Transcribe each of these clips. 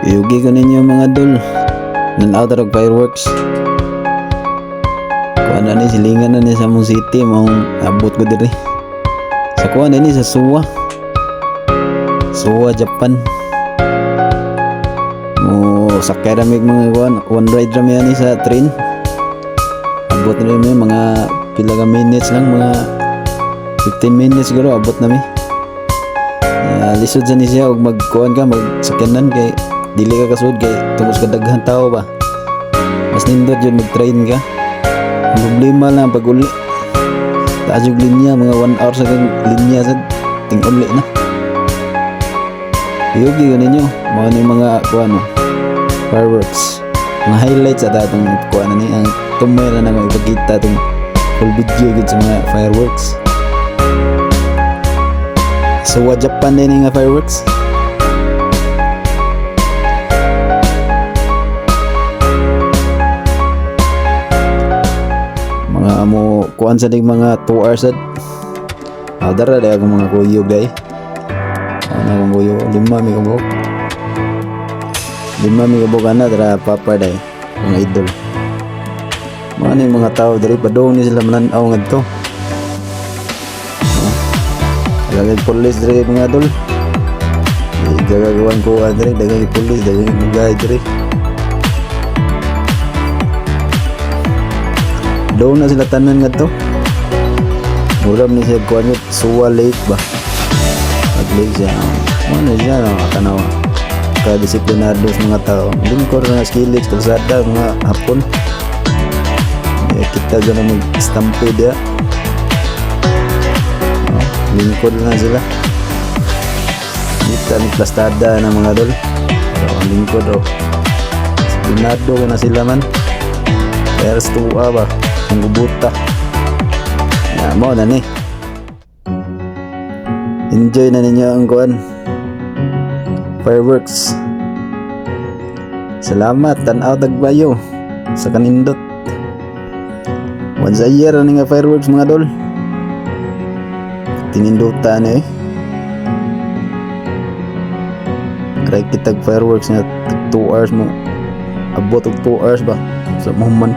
Yugi ko ninyo mga dol. Nan-out og fireworks. Kuan na ni silingan na ni sa mong city mong abot ko diri. Sa kuan na ni sa Suwa. Suwa, Japan. Mo sakay ramig mga kuan, one ride rami ani sa train. Abot na mi mga pila ka minutes lang, mga 15 minutes siguro abot na mi. Lisod sa ni siya og magkuan ka, magsakyanan kay dili ka kasud kay tungos ka daghan tao ba. Mas nindot yun mag-train ka. Ang problema lang pag uli. Taas yung linya, mga 1 hour sa kang linya sa ting-uli na. Yugi ko ninyo, mga kuano, fireworks. Mga highlights at atong kuano ni, ang tumera na maipagkita itong full video yun sa mga fireworks. So, Japan din nga fireworks. Mo kuan sa mga 2 hours at dara day akong mga kuyog day akong kuyog 5 mi kabuk 5 mi kabuk ana dara papa day mga idol mga ni mga tao diri padong ni sila mananaw ngadto dagag pulis diri mga idol gagagawan ko diri dagag pulis dagag mga diri. Doon na sila tanan nga to. Muram ni siya kuha niyo Suwa Lake ba? At lake siya. Ano siya nakakanawa. Ka-disiplinado sa mga tao. Lingkod na skillets, kalsada, mga hapon. Kita dyan na mag-stampede ya. Lingkod na sila. Kita ni plastada ng mga dol. Lingkod o. Disiplinado ka na sila man. Kaya tuwa ba? Ang gubuta na mo na ni enjoy na ninyo ang kuan fireworks. Salamat tanaw tagbayo sa kanindot once a year nga fireworks mga dol tininduta na kaya kitag fireworks nga 2 hours mo abot og 2 hours ba sa muhuman.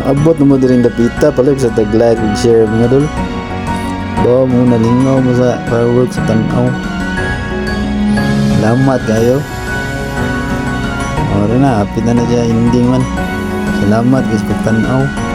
abot mo din dapita pala sa tag-like ug share mga dol. Bawa mo nalingaw mo sa fireworks sa tanaw. Salamat kayo. Ora na, hapit na siya ending man. Salamat guys pagtanaw.